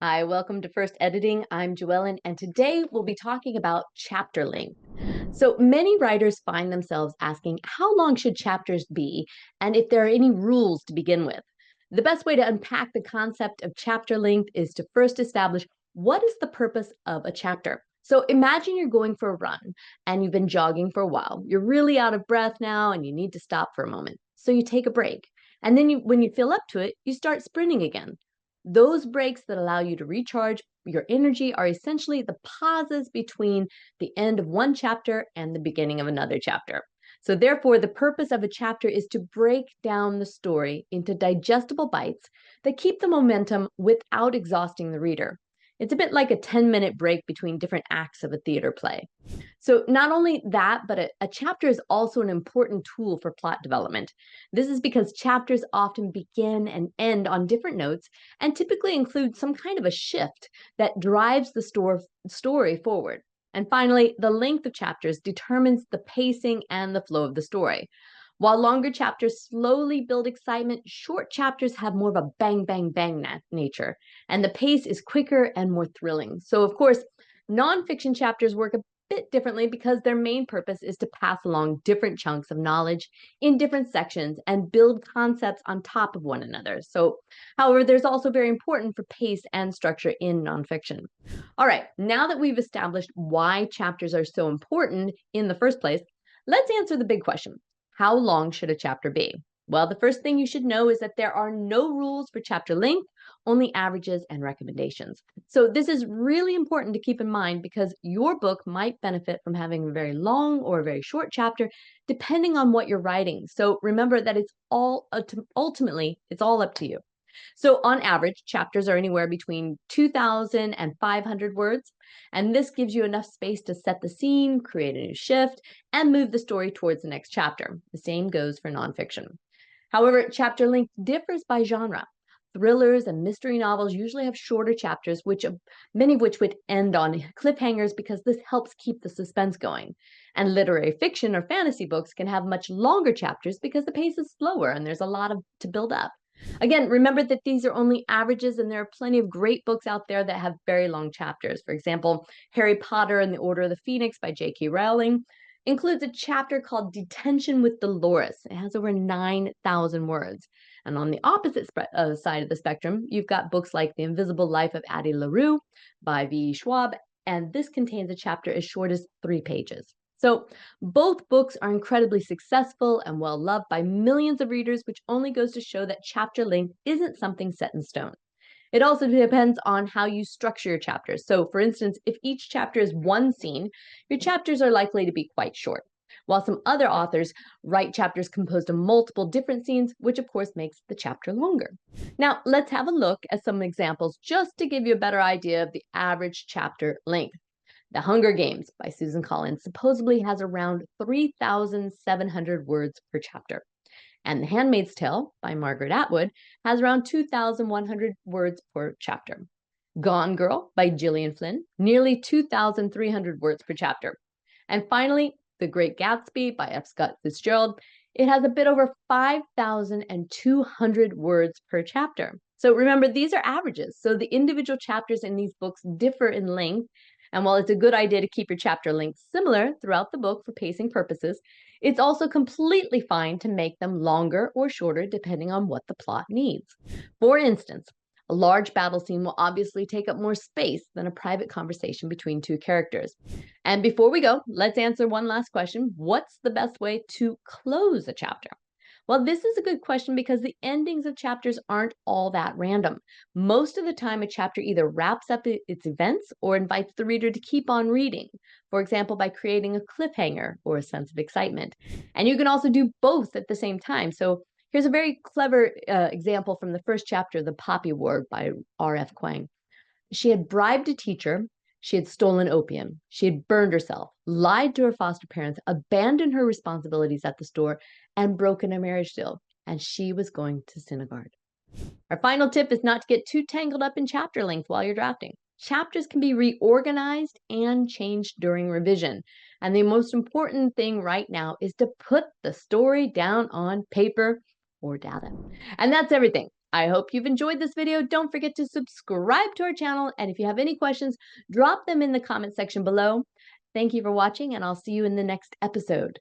Hi, welcome to First Editing. I'm Joellen, and today we'll be talking about chapter length. So many writers find themselves asking how long should chapters be, and if there are any rules to begin with. The best way to unpack the concept of chapter length is to first establish what is the purpose of a chapter. So imagine you're going for a run and you've been jogging for a while. You're really out of breath now and you need to stop for a moment. So you take a break. And then when you feel up to it, you start sprinting again. Those breaks that allow you to recharge your energy are essentially the pauses between the end of one chapter and the beginning of another chapter. So, therefore, the purpose of a chapter is to break down the story into digestible bites that keep the momentum without exhausting the reader. It's a bit like a 10-minute break between different acts of a theater play. So, not only that, but a chapter is also an important tool for plot development. This is because chapters often begin and end on different notes and typically include some kind of a shift that drives the story forward. And finally, the length of chapters determines the pacing and the flow of the story. While longer chapters slowly build excitement, short chapters have more of a bang, bang, bang nature, and the pace is quicker and more thrilling. So, of course, nonfiction chapters work a bit differently because their main purpose is to pass along different chunks of knowledge in different sections and build concepts on top of one another. So, however, there's also very important for pace and structure in nonfiction. All right, now that we've established why chapters are so important in the first place, let's answer the big question. How long should a chapter be? Well, the first thing you should know is that there are no rules for chapter length, only averages and recommendations. So, this is really important to keep in mind because your book might benefit from having a very long or a very short chapter, depending on what you're writing. So, remember that ultimately, it's all up to you. So, on average, chapters are anywhere between 2,000 and 500 words, and this gives you enough space to set the scene, create a new shift, and move the story towards the next chapter. The same goes for nonfiction. However, chapter length differs by genre. Thrillers and mystery novels usually have shorter chapters, many of which would end on cliffhangers because this helps keep the suspense going. And literary fiction or fantasy books can have much longer chapters because the pace is slower and there's a lot to build up. Again, remember that these are only averages, and there are plenty of great books out there that have very long chapters. For example, Harry Potter and the Order of the Phoenix by J.K. Rowling includes a chapter called Detention with Dolores. It has over 9,000 words. And on the opposite side of the spectrum, you've got books like The Invisible Life of Addie LaRue by V. Schwab, and this contains a chapter as short as 3 pages. So, both books are incredibly successful and well loved by millions of readers, which only goes to show that chapter length isn't something set in stone. It also depends on how you structure your chapters. So, for instance, if each chapter is one scene, your chapters are likely to be quite short. While some other authors write chapters composed of multiple different scenes, which of course makes the chapter longer. Now, let's have a look at some examples just to give you a better idea of the average chapter length. The Hunger Games by Susan Collins supposedly has around 3,700 words per chapter. And The Handmaid's Tale by Margaret Atwood has around 2,100 words per chapter. Gone Girl by Gillian Flynn, nearly 2,300 words per chapter. And finally, The Great Gatsby by F. Scott Fitzgerald. It has a bit over 5,200 words per chapter. So remember, these are averages. So the individual chapters in these books differ in length. And while it's a good idea to keep your chapter length similar throughout the book for pacing purposes, it's also completely fine to make them longer or shorter depending on what the plot needs. For instance, a large battle scene will obviously take up more space than a private conversation between two characters. And before we go, let's answer one last question. What's the best way to close a chapter? Well, this is a good question because the endings of chapters aren't all that random. Most of the time, a chapter either wraps up its events or invites the reader to keep on reading, for example, by creating a cliffhanger or a sense of excitement. And you can also do both at the same time. So here's a very clever example from the first chapter, The Poppy War by R.F. Kuang. She had bribed a teacher, she had stolen opium, she had burned herself, lied to her foster parents, abandoned her responsibilities at the store, and broken a marriage deal. And she was going to synagogue. Our final tip is not to get too tangled up in chapter length while you're drafting. Chapters can be reorganized and changed during revision. And the most important thing right now is to put the story down on paper or data. And that's everything. I hope you've enjoyed this video. Don't forget to subscribe to our channel. And if you have any questions, drop them in the comment section below. Thank you for watching, and I'll see you in the next episode.